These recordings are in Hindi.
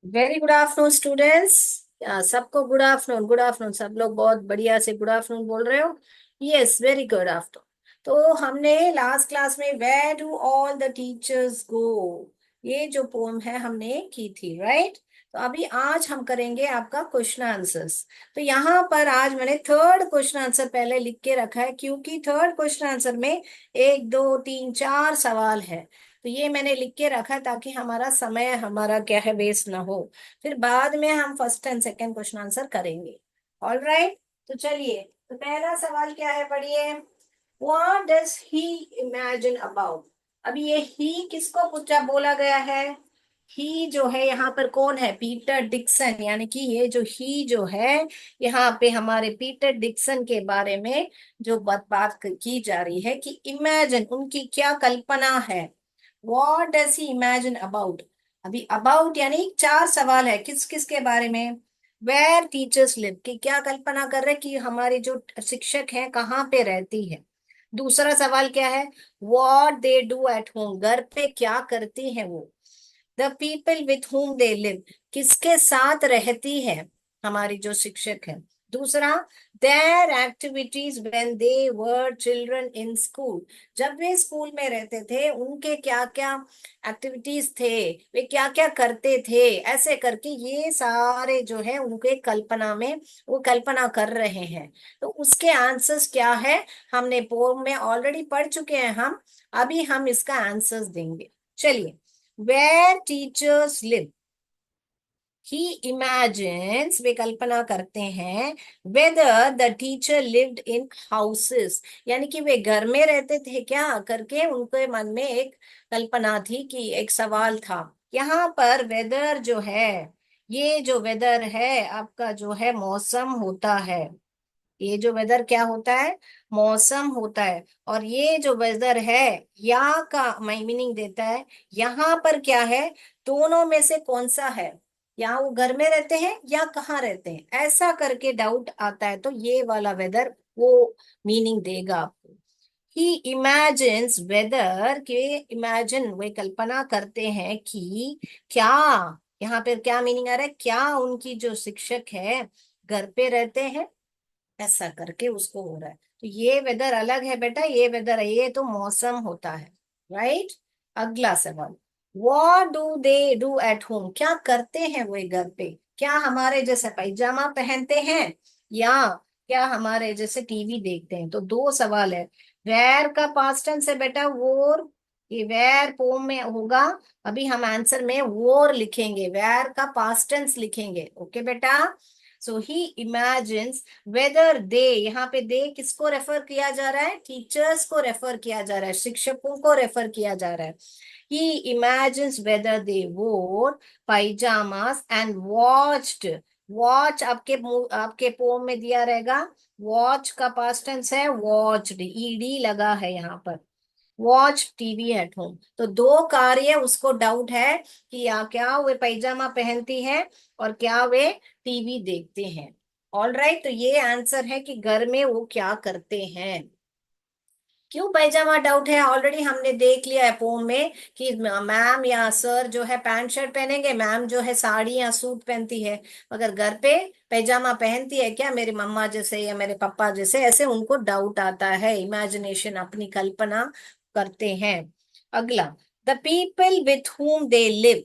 Very good afternoon students. सबको गुड आफ्टरनून, गुड आफ्टरनून। सब लोग बहुत बढ़िया से गुड आफ्टरनून बोल रहे हो। Yes, very good afternoon. तो हमने लास्ट क्लास में where do all the teachers go, ये जो पोम है हमने की थी, राइट। तो अभी आज हम करेंगे आपका क्वेश्चन आंसर्स। तो यहाँ पर आज मैंने थर्ड क्वेश्चन आंसर पहले लिख के रखा है, क्योंकि थर्ड क्वेश्चन आंसर में एक दो तीन चार सवाल है। तो ये मैंने लिख के रखा ताकि हमारा समय हमारा क्या है वेस्ट ना हो। फिर बाद में हम first and second question answer करेंगे। All right. तो चलिए, तो पहला सवाल क्या है, पढ़िए। What does he imagine about. अभी ये ही किसको पूछा बोला गया है। ही जो है यहाँ पर कौन है, पीटर डिक्सन। यानी कि ये जो ही जो है यहाँ पे हमारे पीटर डिक्सन के बारे में जो बात की जा रही है कि इमेजिन उनकी क्या कल्पना है। What does he imagine about. अभी अबाउट यानी चार सवाल है, किस किस के बारे में। वेयर टीचर्स लिव, कि क्या कल्पना कर रहे कि हमारे जो शिक्षक हैं कहाँ पे रहती है। दूसरा सवाल क्या है, what they do at home, घर पे क्या करती हैं वो। The people with whom they live, किसके साथ रहती है हमारी जो शिक्षक है। दूसरा, their activities when they were children in school, जब वे स्कूल में रहते थे उनके क्या क्या एक्टिविटीज थे, वे क्या क्या करते थे। ऐसे करके ये सारे जो है उनके कल्पना में वो कल्पना कर रहे हैं। तो उसके आंसर्स क्या है, हमने पोम में ऑलरेडी पढ़ चुके हैं हम। अभी हम इसका आंसर्स देंगे। चलिए, where teachers live, he imagines, वे कल्पना करते हैं। Whether the teacher lived in houses, यानी कि वे घर में रहते थे क्या करके उनके मन में एक कल्पना थी, कि एक सवाल था। यहाँ पर वेदर जो है, ये जो वेदर है आपका जो है मौसम होता है। ये जो वेदर क्या होता है, मौसम होता है। और ये जो वेदर है, या का मीनिंग देता है यहाँ पर क्या है, दोनों में से कौन सा है। यहाँ वो घर में रहते हैं या कहाँ रहते हैं, ऐसा करके डाउट आता है, तो ये वाला वेदर वो मीनिंग देगा आपको। ही इमेजिन्स वेदर, के इमेजिन वे कल्पना करते हैं कि क्या, यहाँ पे क्या मीनिंग आ रहा है, क्या उनकी जो शिक्षक है घर पे रहते हैं, ऐसा करके उसको हो रहा है। तो ये वेदर अलग है बेटा, ये वेदर है, ये तो मौसम होता है, राइट। अगला सवाल, what do they do at home, क्या करते हैं वो घर पे। क्या हमारे जैसे पैजामा पहनते हैं, या क्या हमारे जैसे टीवी देखते हैं। तो दो सवाल है। वेयर का पास्ट टेंस है बेटा, वोर। ये वेयर पोम में होगा। अभी हम आंसर में वोर लिखेंगे, वेयर का पास्ट टेंस लिखेंगे। ओके बेटा। सो ही इमेजिन्स वेदर दे, यहाँ पे दे किसको रेफर किया जा रहा है, टीचर्स को रेफर किया जा रहा है, शिक्षकों को रेफर किया जा रहा है। ही इमेजिन्स वेदर दे वोर पाइजामास एंड वॉच्ड। वॉच आपके पोम में दिया रहेगा। वॉच का पास्ट टेंस है वॉच्ड, ईडी लगा है यहाँ पर। वॉच टीवी एट होम, तो दो कार्य उसको डाउट है कि या क्या वे पैजामा पहनती हैं और क्या वे टीवी देखते हैं। All right. तो ये आंसर है कि घर में वो क्या करते हैं। क्यों पैजामा डाउट है, ऑलरेडी हमने देख लिया है पोम में कि मैम या सर जो है पैंट शर्ट पहनेंगे, मैम जो है साड़ी या सूट पहनती है। मगर घर पे पैजामा पहनती है क्या मेरी मम्मा जैसे या मेरे पापा जैसे, ऐसे उनको डाउट आता है, इमेजिनेशन अपनी कल्पना करते हैं। अगला, the people with whom they live,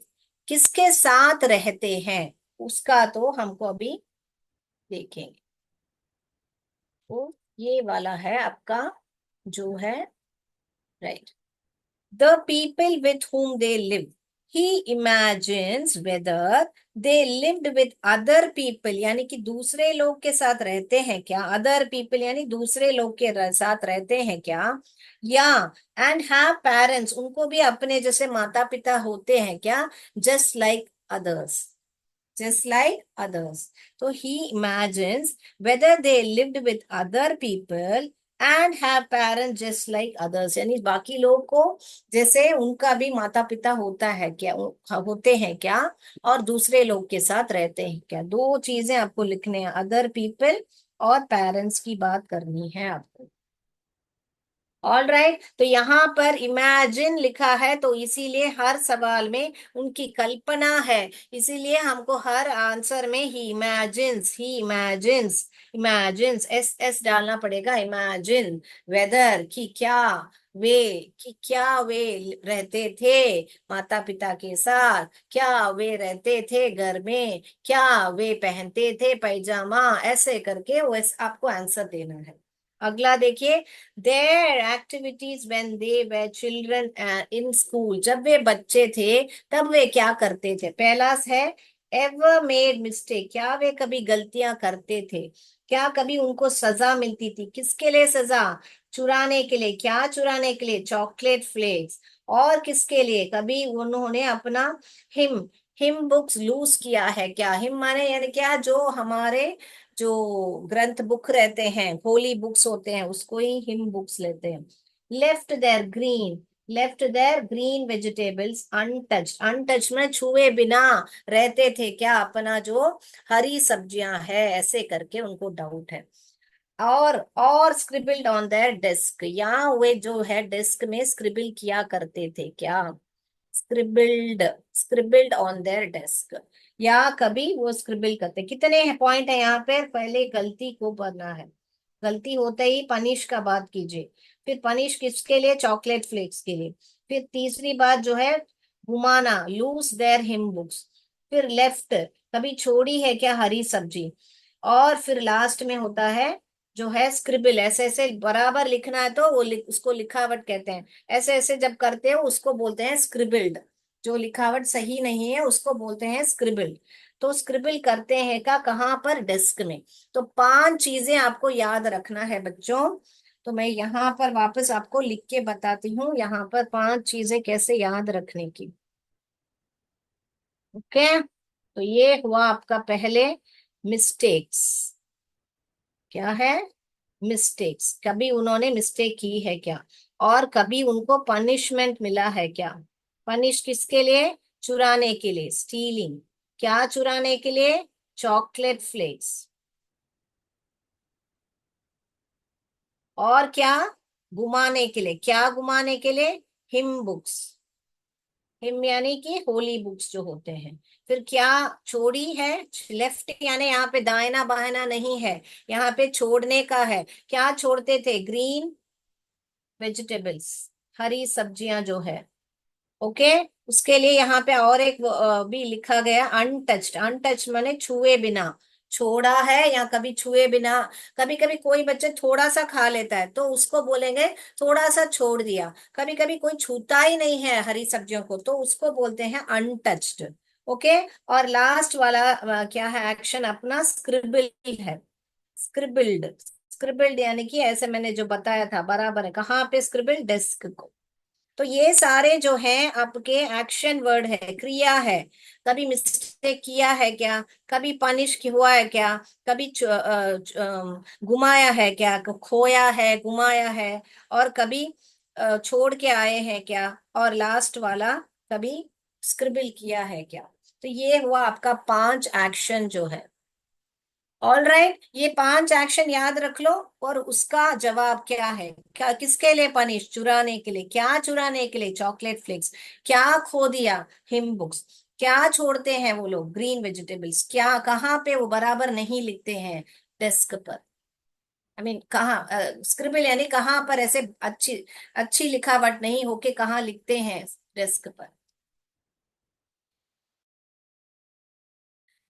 किसके साथ रहते हैं, उसका तो हमको अभी देखेंगे। तो ये वाला है आपका जो है, right. The people with whom they live. He imagines whether they lived with other people, यानी कि दूसरे लोग के साथ रहते हैं क्या, other people यानी दूसरे लोग के साथ रहते हैं क्या, या and have parents, उनको भी अपने जैसे माता पिता होते हैं क्या, just like others, just like others. So he imagines whether they lived with other people and have parents just like others, यानी बाकी लोग को जैसे उनका भी माता पिता होता है क्या, होते हैं क्या, और दूसरे लोग के साथ रहते हैं क्या। दो चीजें आपको लिखने हैं, अदर पीपल और पेरेंट्स की बात करनी है आपको। ऑल राइट, तो यहाँ पर इमेजिन लिखा है, तो इसीलिए हर सवाल में उनकी कल्पना है, इसीलिए हमको हर आंसर में ही इमेजिन्स एस एस डालना पड़ेगा। इमेजिन वेदर, कि क्या वे रहते थे माता पिता के साथ, क्या वे रहते थे घर में, क्या वे पहनते थे पैजामा, ऐसे करके वो आपको आंसर देना है। अगला देखिए, their activities when they were children in school, जब वे बच्चे थे तब वे क्या करते थे। पहला है ever made mistake, क्या वे कभी गलतियां करते थे, क्या कभी उनको सजा मिलती थी, किसके लिए सजा, चुराने के लिए, क्या चुराने के लिए, चॉकलेट फ्लेक्स। और किसके लिए, कभी उन्होंने अपना हिम हिम बुक्स लूज किया है क्या, हिम माने यानी क्या, जो हमारे जो ग्रंथ बुक रहते हैं, होली बुक्स होते हैं, उसको ही हिम बुक्स लेते हैं। Left their green left their green vegetables untouched, untouch में छुए बिना रहते थे क्या, अपना जो हरी सब्जियां है, ऐसे करके उनको डाउट है। और स्क्रिबल्ड ऑन देयर डेस्क, यहाँ वे जो है डेस्क में स्क्रिबल किया करते थे क्या, स्क्रिबल्ड स्क्रिबल्ड ऑन देयर डेस्क, या कभी वो स्क्रिबल करते। कितने पॉइंट है यहाँ पे, पहले गलती को पढ़ना है, गलती होते ही पनिश का बात कीजिए, फिर पनिश किसके लिए, चॉकलेट फ्लेक्स के लिए, फिर तीसरी बात जो है घुमाना, लूज देयर हिम बुक्स, फिर लेफ्ट, कभी छोड़ी है क्या हरी सब्जी, और फिर लास्ट में होता है जो है स्क्रिबल, ऐसे ऐसे बराबर लिखना है तो वो उसको लिखावट कहते हैं, ऐसे ऐसे जब करते हो उसको बोलते हैं स्क्रिबल्ड, जो लिखावट सही नहीं है उसको बोलते हैं स्क्रिबल। तो स्क्रिबल करते हैं का कहाँ पर, डेस्क में। तो 5 चीजें आपको याद रखना है बच्चों, तो मैं यहाँ पर वापस आपको लिख के बताती हूँ, यहाँ पर 5 चीजें कैसे याद रखने की। ओके, तो ये हुआ आपका पहले मिस्टेक्स, क्या है, मिस्टेक्स, कभी उन्होंने मिस्टेक की है क्या, और कभी उनको पनिशमेंट मिला है क्या, पनिश किसके लिए, चुराने के लिए, स्टीलिंग, क्या चुराने के लिए, चॉकलेट फ्लेक्स, और क्या, घुमाने के लिए, क्या घुमाने के लिए, हिम बुक्स, हिम यानी कि होली बुक्स जो होते हैं, फिर क्या छोड़ी है, लेफ्ट यानी यहाँ पे दाहिना बाहिना नहीं है, यहाँ पे छोड़ने का है, क्या छोड़ते थे, ग्रीन वेजिटेबल्स, हरी सब्जियां जो है। ओके, उसके लिए यहाँ पे और एक भी लिखा गया, अनटच्ड, अनटच्ड माने छुए बिना, छोड़ा है या कभी छुए बिना, कभी कभी कोई बच्चे थोड़ा सा खा लेता है तो उसको बोलेंगे थोड़ा सा छोड़ दिया, कभी कभी कोई छूता ही नहीं है हरी सब्जियों को तो उसको बोलते हैं अनटच्ड। ओके, और लास्ट वाला क्या है एक्शन अपना, स्क्रिबल है, स्क्रिबल्ड, स्क्रिबल्ड यानी कि ऐसे मैंने जो बताया था बराबर है, कहाँ पे स्क्रिबल, डेस्क को। तो ये सारे जो हैं आपके एक्शन वर्ड है, क्रिया है, कभी मिस्टेक किया है क्या, कभी पनिश हुआ है क्या, कभी घुमाया है क्या, खोया है, घुमाया है, और कभी छोड़ के आए हैं क्या, और लास्ट वाला कभी स्क्रिबल किया है क्या। तो ये हुआ आपका 5 एक्शन जो है। ऑल राइट, ये 5 एक्शन याद रख लो, और उसका जवाब क्या है, क्या किसके लिए पनिश, चुराने के लिए, क्या चुराने के लिए, चॉकलेट फ्लेक्स, क्या खो दिया, हिम बुक्स, क्या छोड़ते हैं वो लोग, ग्रीन वेजिटेबल्स, क्या कहाँ पे वो बराबर नहीं लिखते हैं, डेस्क पर, आई मीन कहाँ, स्क्रिबल यानी कहाँ पर ऐसे अच्छी अच्छी लिखावट नहीं होके कहाँ लिखते हैं, डेस्क पर।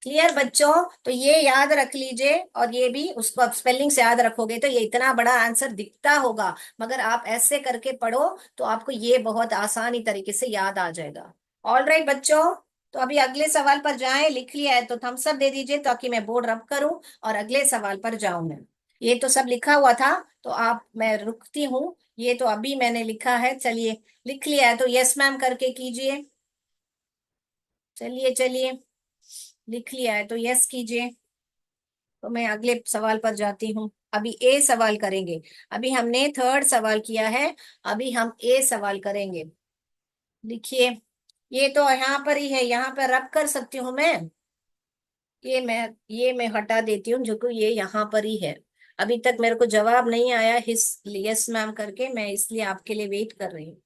क्लियर बच्चों, तो ये याद रख लीजिए, और ये भी उसको आप स्पेलिंग से याद रखोगे तो ये इतना बड़ा आंसर दिखता होगा, मगर आप ऐसे करके पढ़ो तो आपको ये बहुत आसानी तरीके से याद आ जाएगा। ऑल राइट बच्चों, तो अभी अगले सवाल पर जाएं, लिख लिया है तो थम्स अप दे दीजिए ताकि मैं बोर्ड रब करूं और अगले सवाल पर जाऊं मैं। ये तो सब लिखा हुआ था, तो आप, मैं रुकती हूँ, ये तो अभी मैंने लिखा है, चलिए, लिख लिया है तो यस मैम करके कीजिए, चलिए चलिए, लिख लिया है तो यस कीजिए। तो मैं अगले सवाल पर जाती हूँ, अभी ए सवाल करेंगे, अभी हमने थर्ड सवाल किया है, अभी हम ए सवाल करेंगे। लिखिए, ये तो यहाँ पर ही है, यहाँ पर रब कर सकती हूँ मैं, ये मैं हटा देती हूँ जो कि ये यहाँ पर ही है। अभी तक मेरे को जवाब नहीं आया हिस यस मैम करके, मैं इसलिए आपके लिए वेट कर रही हूँ।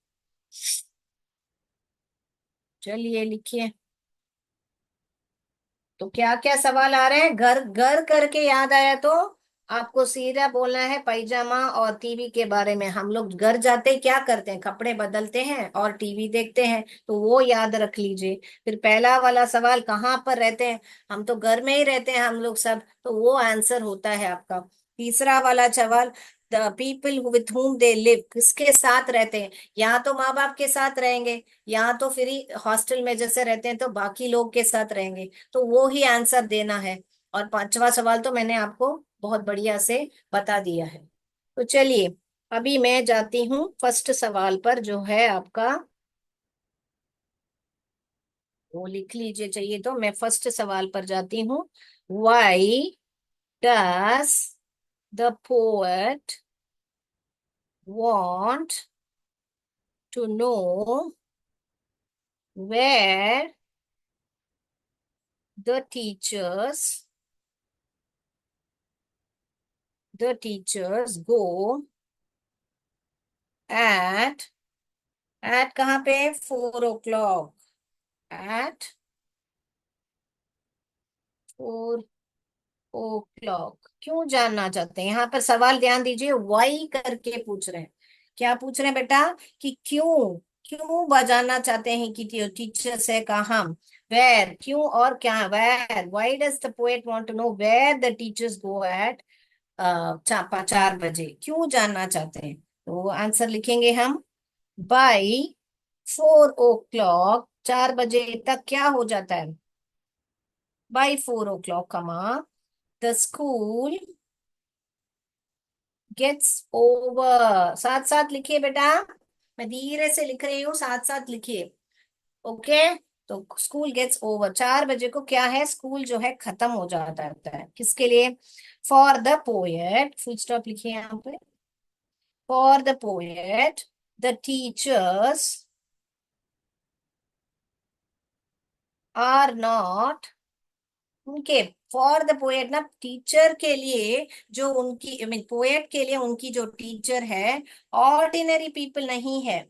चलिए लिखिए। तो क्या क्या सवाल आ रहे हैं? घर घर करके याद आया तो आपको सीधा बोलना है पैजामा और टीवी के बारे में। हम लोग घर जाते ही क्या करते हैं? कपड़े बदलते हैं और टीवी देखते हैं, तो वो याद रख लीजिए। फिर पहला वाला सवाल, कहाँ पर रहते हैं? हम तो घर में ही रहते हैं हम लोग सब, तो वो आंसर होता है आपका। तीसरा वाला सवाल, the people with whom they live, किसके साथ रहते हैं? या तो माँ बाप के साथ रहेंगे, या तो फिर हॉस्टल में जैसे रहते हैं तो बाकी लोग के साथ रहेंगे, तो वो ही आंसर देना है। और पांचवा सवाल तो मैंने आपको बहुत बढ़िया से बता दिया है। तो चलिए, अभी मैं जाती हूँ फर्स्ट सवाल पर, जो है आपका, वो लिख लीजिए। चाहिए तो मैं फर्स्ट सवाल पर जाती हूँ। Y does the poet want to know where the teachers go at कहाँ पे? 4 o'clock। at 4 o'clock। क्यों जानना चाहते हैं? यहाँ पर सवाल ध्यान दीजिए, वाई करके पूछ रहे हैं। क्या पूछ रहे हैं बेटा? कि क्यों, क्यों बजाना चाहते हैं कि टीचर्स है कहाँ? वेर, क्यों और क्या? Where, why does the poet want to know where the teachers go at 4 बजे? क्यों जानना चाहते हैं? तो आंसर लिखेंगे हम। बाई 4 o'clock, 4 बजे तक क्या हो जाता है? बाई 4 o'clock कमा द स्कूल गेट्स ओवर। साथ साथ लिखिए बेटा, मैं धीरे से लिख रही हूँ, साथ साथ लिखिए। ओके। तो स्कूल गेट्स ओवर, 4 बजे को क्या है? स्कूल जो है खत्म हो जाता है। किसके लिए? For the poet, full stop लिखिए यहाँ पे। For the poet the teachers are not, उनके, फॉर द पोएट ना, टीचर के लिए, जो उनकी, आई मीन पोएट के लिए उनकी जो टीचर है, ऑर्डिनरी पीपल नहीं है।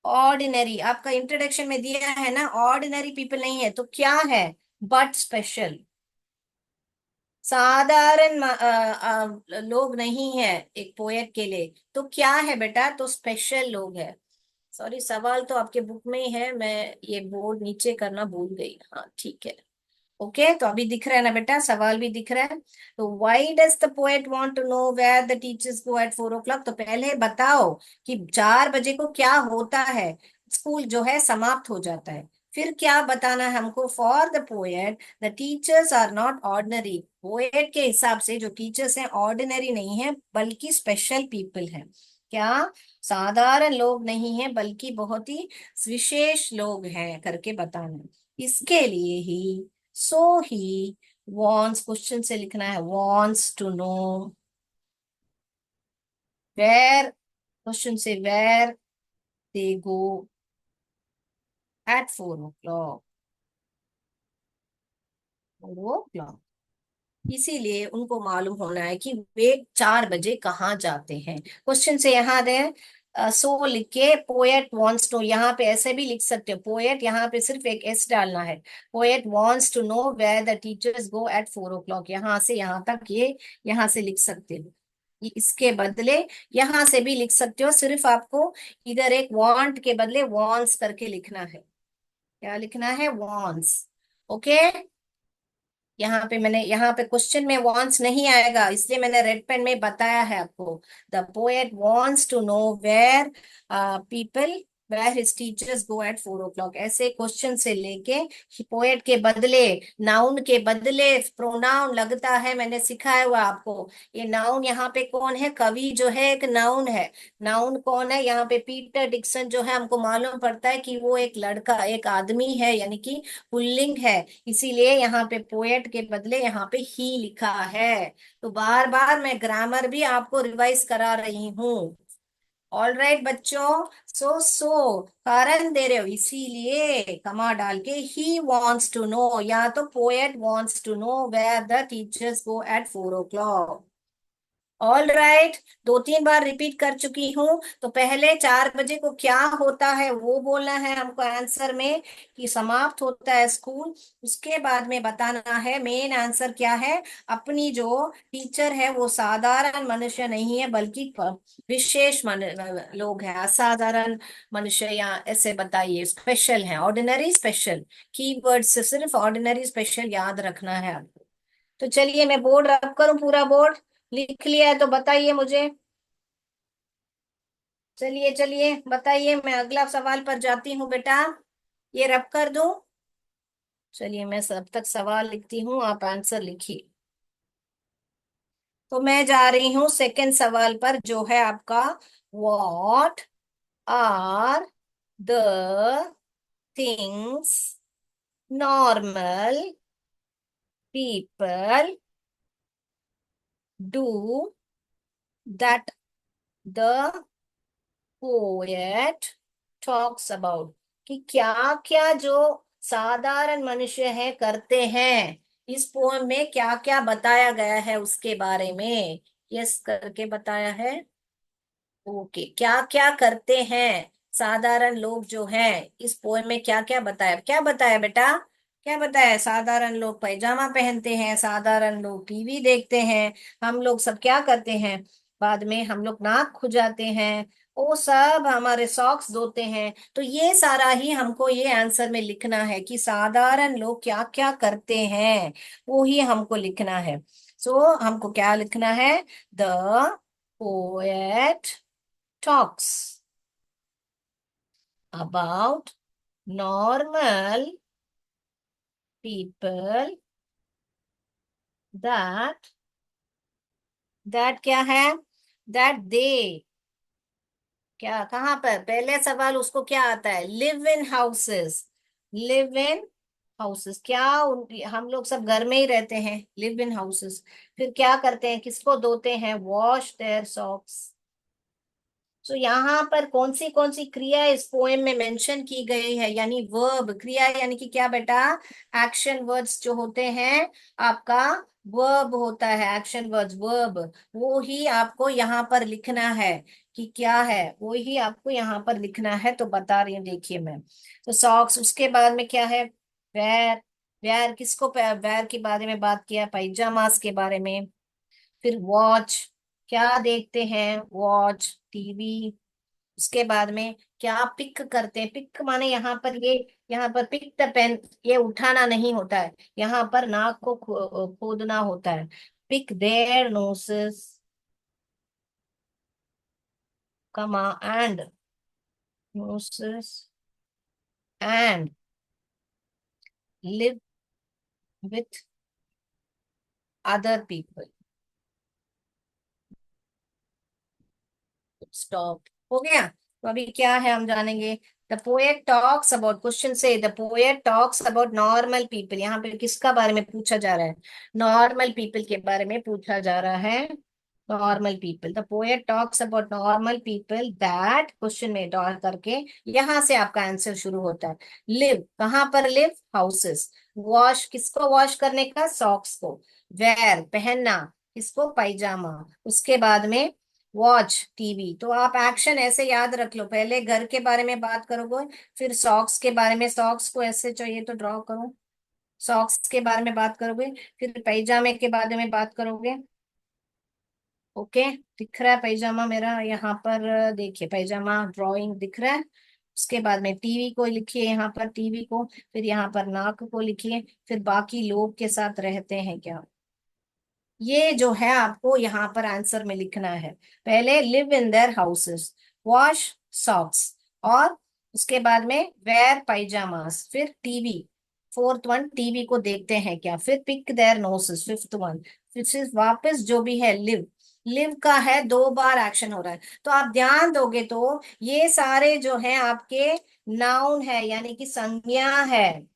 ऑर्डिनरी आपका इंट्रोडक्शन में दिया है ना, ऑर्डिनरी पीपल नहीं है, तो क्या है? बट स्पेशल, साधारण लोग नहीं है एक पोएट के लिए। तो क्या है बेटा? तो स्पेशल लोग है। सॉरी, सवाल तो आपके बुक में ही है, मैं ये बोर्ड नीचे करना भूल गई। हाँ ठीक है। ओके, तो अभी दिख रहा है ना बेटा? सवाल भी दिख रहा है। तो why does the poet want to know where the teachers go at 4 o'clock? तो पहले बताओ कि 4 बजे को क्या होता है? स्कूल जो है समाप्त हो जाता है। फिर क्या बताना है हमको? For the poet the teachers are not ordinary, poet के हिसाब से जो टीचर्स हैं ऑर्डिनरी नहीं है बल्कि स्पेशल पीपल हैं। क्या? साधारण लोग नहीं है बल्कि बहुत ही विशेष लोग हैं करके बताना। इसके लिए ही, सो ही वॉन्ट्स, क्वेश्चन से लिखना है, wants to know where, question से where they go at 4 o'clock। 4 o'clock, इसीलिए उनको मालूम होना है कि वे 4 बजे कहाँ जाते हैं। क्वेश्चन से यहाँ दे सो लिख के पोएट वॉन्ट्स टू, यहाँ पे ऐसे भी लिख सकते हो पोएट, यहाँ पे सिर्फ एक एस डालना है। Poet wants to know where the teachers go at 4 o'clock, यहाँ से यहाँ तक ये यहाँ से लिख सकते हो। इसके बदले यहाँ से भी लिख सकते हो, सिर्फ आपको इधर एक वांट के बदले वॉन्ट्स करके लिखना है। क्या लिखना है? वॉन्ट्स। ओके। यहाँ पे मैंने, यहाँ पे क्वेश्चन में वॉन्ट्स नहीं आएगा, इसलिए मैंने रेड पेन में बताया है आपको। The poet wants to know where people, where his teachers go at 4 o'clock, ऐसे क्वेश्चन से लेके पोएट के बदले, नाउन के बदले प्रोनाउन लगता है, मैंने सिखाया हुआ आपको। ये नाउन यहाँ पे कौन है? कवि जो है एक नाउन है। नाउन कौन है यहाँ पे? पीटर डिक्सन जो है, हमको मालूम पड़ता है कि वो एक लड़का, एक आदमी है, यानी कि पुल्लिंग है। इसीलिए यहाँ पे पोएट के बदले यहाँ पे ही लिखा है। तो बार बार मैं ग्रामर भी आपको रिवाइज करा रही हूँ। ऑल राइट बच्चों। कारण दे रहे हो, इसीलिए कमा डाल के ही वॉन्ट्स टू नो, या तो poet wants to know where the teachers go at 4 o'clock। All right, 2-3 बार रिपीट कर चुकी हूँ। तो पहले 4 बजे को क्या होता है वो बोलना है हमको आंसर में, कि समाप्त होता है स्कूल। उसके बाद में बताना है मेन आंसर क्या है। अपनी जो टीचर है वो साधारण मनुष्य नहीं है, बल्कि विशेष लोग हैं, असाधारण मनुष्य, या ऐसे बताइए, स्पेशल है, ऑर्डिनरी स्पेशल। कीवर्ड से सिर्फ ऑर्डिनरी स्पेशल याद रखना है आपको। तो चलिए मैं बोर्ड रब करूं, पूरा बोर्ड लिख लिया है तो बताइए मुझे। चलिए चलिए बताइए, मैं अगला सवाल पर जाती हूँ बेटा। ये रब कर दूं? चलिए मैं सब तक सवाल लिखती हूँ, आप आंसर लिखिए। तो मैं जा रही हूँ सेकंड सवाल पर, जो है आपका, what are the things normal people do that the poet talks about? कि क्या क्या जो साधारण मनुष्य है करते हैं, इस पोएम में क्या क्या बताया गया है उसके बारे में। यस करके बताया है। ओके, क्या क्या करते हैं साधारण लोग जो हैं, इस पोएम में क्या क्या बताया, क्या बताया बेटा? क्या बताया? साधारण लोग पैजामा पहनते हैं, साधारण लोग टीवी देखते हैं, हम लोग सब क्या करते हैं, बाद में हम लोग नाक खुजाते हैं, वो सब हमारे सॉक्स धोते हैं। तो ये सारा ही हमको ये आंसर में लिखना है कि साधारण लोग क्या क्या करते हैं, वो ही हमको लिखना है। सो हमको क्या लिखना है? The poet talks about normal people that क्या है? that they, क्या, कहाँ पर पहले सवाल उसको क्या आता है? Live in houses. Live in houses क्या, हम लोग सब घर में ही रहते हैं, लिव इन हाउसेस। फिर क्या करते हैं, किसको धोते हैं? Wash their socks. तो यहाँ पर कौन सी क्रिया इस पोएम में मेंशन की गई है, यानी वर्ब क्रिया, यानी कि क्या बेटा? एक्शन वर्ड्स जो होते हैं आपका, वर्ब होता है, एक्शन वर्ड्स वर्ब, वो ही आपको यहाँ पर लिखना है। कि क्या है वो ही आपको यहाँ पर लिखना है। तो बता रही हूँ, देखिए मैं। तो सॉक्स, उसके बाद में क्या है? वेयर। वेयर किसको, वेयर के बारे में बात किया, पैजामास के बारे में। फिर वॉच, क्या देखते हैं? Watch TV. उसके बाद में क्या पिक करते हैं? पिक माने यहाँ पर ये, यहाँ पर पिक द पेन, ये उठाना नहीं होता है, यहाँ पर नाक को खोदना होता है। Pick their noses, comma and, noses and live with other people. Stop, हो गया। तो अभी क्या है हम जानेंगे। The poet talks about, question से the poet talks about normal people, यहाँ पे किसका बारे में पूछा जा रहा है? नॉर्मल पीपल के बारे में पूछा जा रहा है। Normal people, the poet talks about normal people that, question में डॉट करके यहाँ से आपका आंसर शुरू होता है। लिव, कहाँ पर लिव? हाउसेस। वॉश, किसको वॉश करने का? सॉक्स को। वेयर, पहनना, किसको? पैजामा। उसके बाद में वॉच टीवी। तो आप एक्शन ऐसे याद रख लो, पहले घर के बारे में बात करोगे, फिर सॉक्स के बारे में, सॉक्स को ऐसे चाहिए तो ड्रॉ करो, सॉक्स के बारे में बात करोगे, फिर पैजामे के बारे में बात करोगे। ओके, दिख रहा है पैजामा मेरा यहाँ पर? देखिए पैजामा ड्राइंग दिख रहा है। उसके बाद में टीवी को लिखिए, यहाँ पर टीवी को, फिर यहाँ पर नाक को लिखिए, फिर बाकी लोग के साथ रहते हैं क्या, ये जो है आपको यहाँ पर आंसर में लिखना है। पहले live in their houses, wash socks, और उसके बाद में वेयर पाइजामास, फिर टीवी, फोर्थ वन टीवी को देखते हैं क्या, फिर पिक देयर नोसेस, फिफ्थ वन, फिर वापस जो भी है लिव। लिव का है 2 बार एक्शन हो रहा है। तो आप ध्यान दोगे तो ये सारे जो है आपके नाउन है, यानी कि संज्ञा है।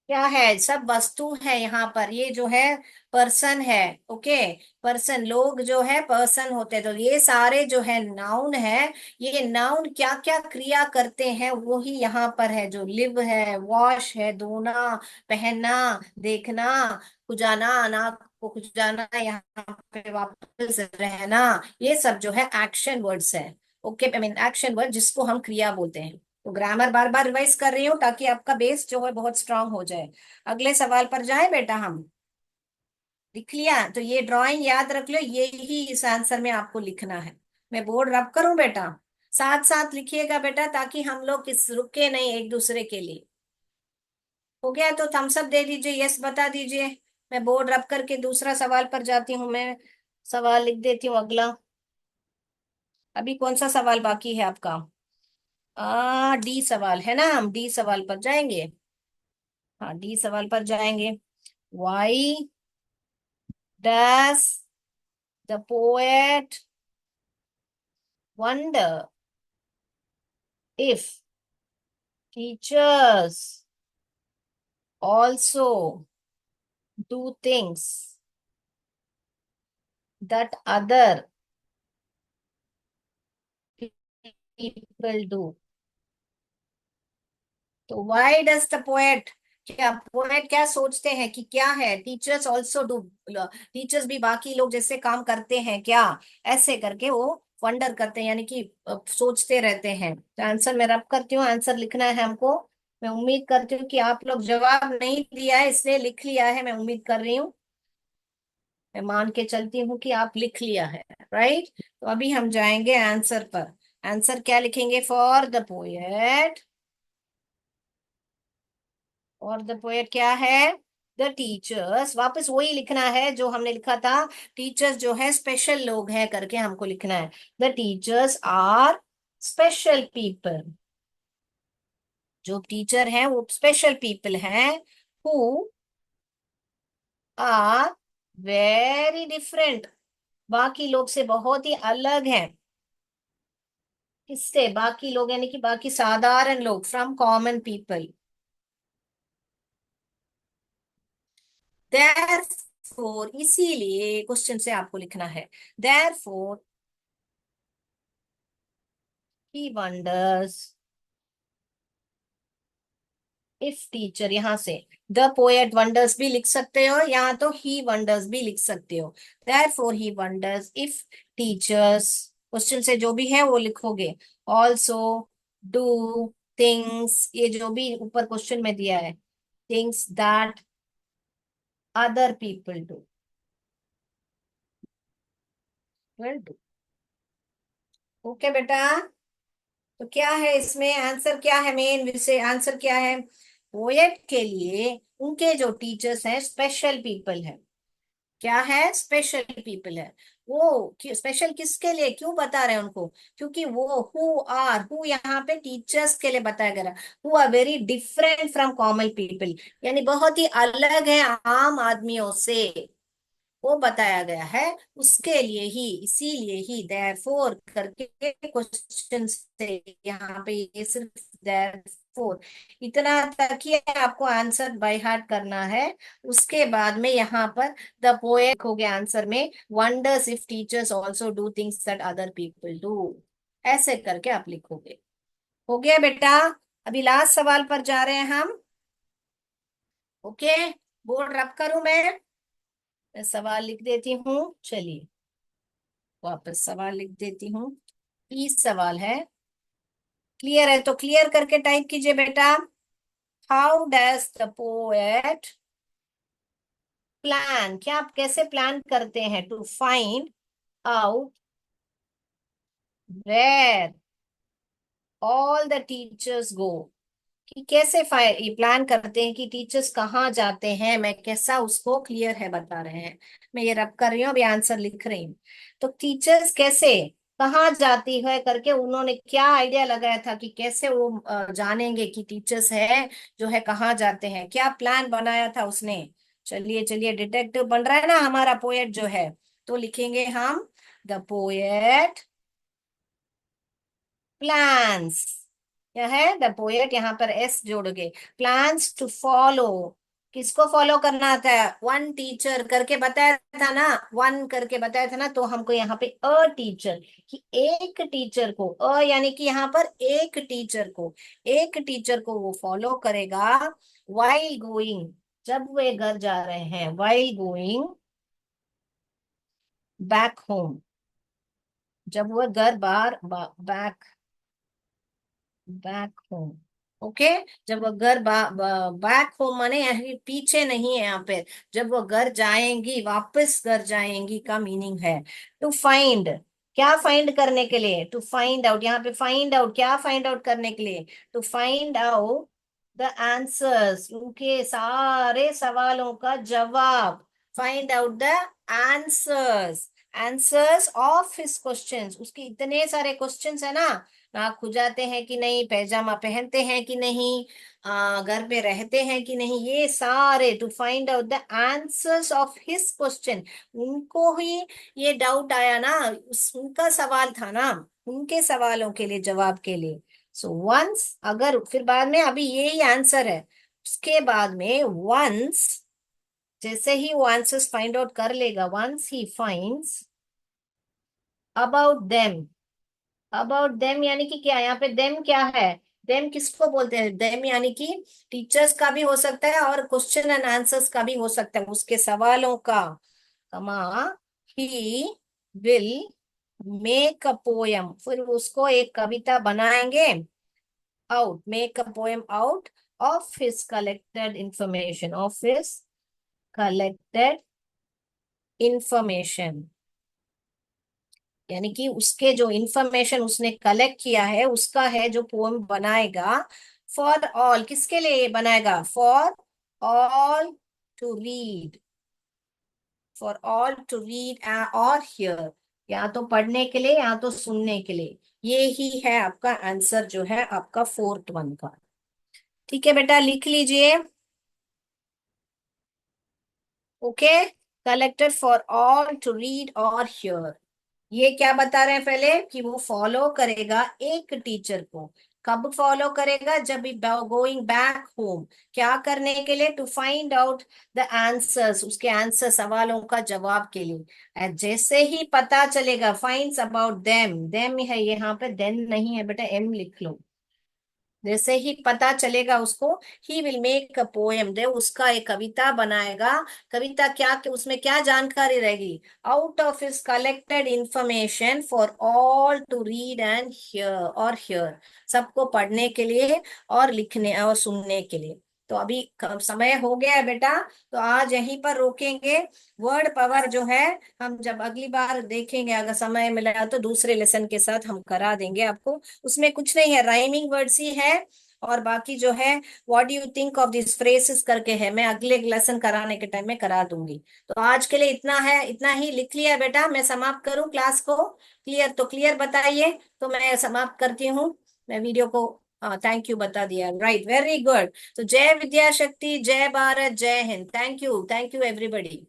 क्या है? सब वस्तु है यहाँ पर, ये जो है पर्सन है। ओके, पर्सन, लोग जो है पर्सन होते हैं, तो ये सारे जो है नाउन है। ये नाउन क्या क्या क्रिया करते हैं वो ही यहाँ पर है, जो लिव है, वॉश है, धोना, पहनना, देखना, खुजाना, नाक को जाना, यहाँ पे वापस रहना, ये सब जो है एक्शन वर्ड्स है। Okay, I mean action word जिसको हम क्रिया बोलते हैं। तो ग्रामर बार बार रिवाइज कर रही हूँ ताकि आपका बेस जो है बहुत स्ट्रांग हो जाए। अगले सवाल पर जाए बेटा हम। लिख लिया? तो ये ड्राइंग याद रख लो, ये ही इस आंसर में आपको लिखना है। मैं बोर्ड रब करूं बेटा? साथ साथ लिखिएगा बेटा, ताकि हम लोग किस रुके नहीं एक दूसरे के लिए। हो गया तो थम्स अप दे दीजिए, यस बता दीजिए। मैं बोर्ड रब करके दूसरा सवाल पर जाती हूँ। मैं सवाल लिख देती हूँ अगला। अभी कौन सा सवाल बाकी है आपका? डी सवाल है ना, हम डी सवाल पर जाएंगे। हाँ, डी सवाल पर जाएंगे। Y does the poet wonder if teachers also do things that other people do? तो why does the poet, क्या पोएट क्या सोचते हैं कि क्या है, टीचर्स ऑल्सो डू, टीचर्स भी बाकी लोग जैसे काम करते हैं क्या, ऐसे करके वो वंडर करते हैं, यानी कि सोचते रहते हैं। तो आंसर मैं रब करती हूँ, आंसर लिखना है हमको। मैं उम्मीद करती हूँ कि आप लोग जवाब नहीं दिया है इसलिए लिख लिया है, मैं उम्मीद कर रही हूँ। मैं मान के चलती हूँ कि आप लिख लिया है। राइट, तो अभी हम जाएंगे आंसर पर। आंसर क्या लिखेंगे? फॉर द पोएट, और द पोएट क्या है? The teachers. वापस वही लिखना है जो हमने लिखा था। टीचर्स जो है स्पेशल लोग हैं करके हमको लिखना है। The teachers are special people. जो टीचर हैं वो स्पेशल पीपल हैं। हु आर वेरी डिफरेंट, बाकी लोग से बहुत ही अलग हैं। किससे? बाकी लोग यानी कि बाकी साधारण लोग, फ्रॉम कॉमन पीपल। देयरफॉर, इसीलिए क्वेश्चन से आपको लिखना है। Therefore he wonders if teacher, यहां से द पोएट वंडर्स भी लिख सकते हो, यहाँ तो ही वंडर्स भी लिख सकते हो। Therefore he wonders if teachers, question से जो भी है वो लिखोगे। ऑल्सो डू थिंग्स, ये जो भी ऊपर क्वेश्चन में दिया है, things that other people do, will do. Okay बेटा, तो क्या है इसमें आंसर, क्या है मेन विषय, आंसर क्या है? पोएट के लिए उनके जो टीचर्स हैं स्पेशल पीपल है। क्या है? स्पेशल पीपल है। वो स्पेशल किसके लिए क्यों बता रहे हैं उनको? क्योंकि वो हु यहाँ पे टीचर्स के लिए बताया गया, who are very different from common people, यानी बहुत ही अलग है आम आदमियों से, वो बताया गया है। उसके लिए ही, इसीलिए ही देयरफॉर करके क्वेश्चन से यहाँ पे ये सिर्फ देयरफॉर इतना तक ही आपको आंसर बाय हार्ट करना है। उसके बाद में यहाँ पर द पोएट हो गया आंसर में, wonders if teachers also do things that other people do, ऐसे करके आप लिखोगे। हो गया बेटा? अभी लास्ट सवाल पर जा रहे हैं हम। ओके, बोर्ड रब करूं मैं सवाल लिख देती हूँ, चलिए वापस सवाल लिख देती हूँ। 30 सवाल है। क्लियर है तो क्लियर करके टाइप कीजिए बेटा। How does the poet plan, क्या आप कैसे प्लान करते हैं? To find out where all the teachers go, कि कैसे ये प्लान करते हैं कि टीचर्स कहाँ जाते हैं, मैं कैसा उसको क्लियर है बता रहे हैं। मैं ये रब कर रही हूँ, अभी आंसर लिख रही हूँ। तो टीचर्स कैसे कहाँ जाती है करके उन्होंने क्या आइडिया लगाया था कि कैसे वो जानेंगे कि टीचर्स है जो है कहाँ जाते हैं, क्या प्लान बनाया था उसने। चलिए चलिए, डिटेक्टिव बन रहा है ना हमारा पोएट जो है। तो लिखेंगे हम द पोएट प्लान्स, क्या है? द पोएट, यहाँ पर एस जोड़ोगे। प्लान्स टू फॉलो, किसको फॉलो करना था? वन टीचर करके बताया था ना, वन करके बताया था ना, तो हमको यहाँ पे अ टीचर, कि एक टीचर को, यानी कि यहाँ पर एक टीचर को वो फॉलो करेगा। वाइल गोइंग, जब वे घर जा रहे हैं, वाइल गोइंग बैक होम, जब वह घर बाहर बैक बैक होम। ओके, जब वो घर बैक होम माने यहाँ की पीछे नहीं है यहाँ पे, जब वो घर जाएंगी, वापस घर जाएंगी का मीनिंग है टू फाइंड। क्या फाइंड करने के लिए? टू फाइंड आउट, यहाँ पे फाइंड आउट, क्या फाइंड आउट करने के लिए? To find out the answers, उनके सारे सवालों का जवाब। Find out the answers, answers of his questions, उसके इतने सारे क्वेश्चंस है ना, नाक खुजाते हैं कि नहीं, पैजामा पहनते हैं कि नहीं, घर पे रहते हैं कि नहीं, ये सारे, to find out the answers of his question. उनको ही ये डाउट आया ना, उनका सवाल था ना, उनके सवालों के लिए जवाब के लिए। सो वंस, अगर फिर बाद में, अभी ये ही आंसर है, उसके बाद में वंस, जैसे ही वो आंसर्स फाइंड आउट कर लेगा, once he finds about them. About them यानी कि क्या, यहाँ पे देम क्या है? देम किसको बोलते हैं? देम यानी कि टीचर्स का भी हो सकता है और क्वेश्चन एंड आंसर्स का भी हो सकता है, उसके सवालों का। कमा, ही विल मेक अ पोयम, फिर उसको एक कविता बनाएंगे। Out, make a poem out of his collected information, of his collected information, यानी कि उसके जो इंफॉर्मेशन उसने कलेक्ट किया है, उसका है जो पोएम बनाएगा। फॉर ऑल, किसके लिए ये बनाएगा? For all to read, for all to read और हियर, या तो पढ़ने के लिए या तो सुनने के लिए। ये ही है आपका आंसर जो है आपका फोर्थ वन का। ठीक है बेटा, लिख लीजिए। Okay, collected for all to read और हियर। ये क्या बता रहे हैं पहले, कि वो फॉलो करेगा एक टीचर को। कब फॉलो करेगा? जब गोइंग बैक होम। क्या करने के लिए? To find out the answers, उसके आंसर, सवालों का जवाब के लिए। जैसे ही पता चलेगा, फाइंड्स अबाउट देम, देम है यहाँ पे, देन नहीं है बेटा, एम लिख लो। जैसे ही पता चलेगा उसको, he will make a poem, दे उसका एक कविता बनाएगा। कविता क्या, कि उसमें क्या जानकारी रहेगी? Out of his collected information for all to read and hear, और हियर, सबको पढ़ने के लिए और लिखने और सुनने के लिए। तो अभी समय हो गया है बेटा, तो आज यहीं पर रोकेंगे। वर्ड पावर जो है, हम जब अगली बार देखेंगे, अगर समय मिला तो दूसरे लेसन के साथ हम करा देंगे आपको। उसमें कुछ नहीं है, राइमिंग वर्ड्स ही है। और बाकी जो है, what do you think of this phrases करके है, मैं अगले लेसन कराने के टाइम में करा दूंगी। तो आज के लिए इतना है, इतना ही लिख लिया बेटा, मैं समाप्त करूं क्लास को? क्लियर तो क्लियर बताइए, तो मैं समाप्त करती हूँ। मैं वीडियो को थैंक यू बता दिया, राइट, वेरी गुड। तो जय विद्या शक्ति, जय भारत, जय हिंद। Thank you everybody.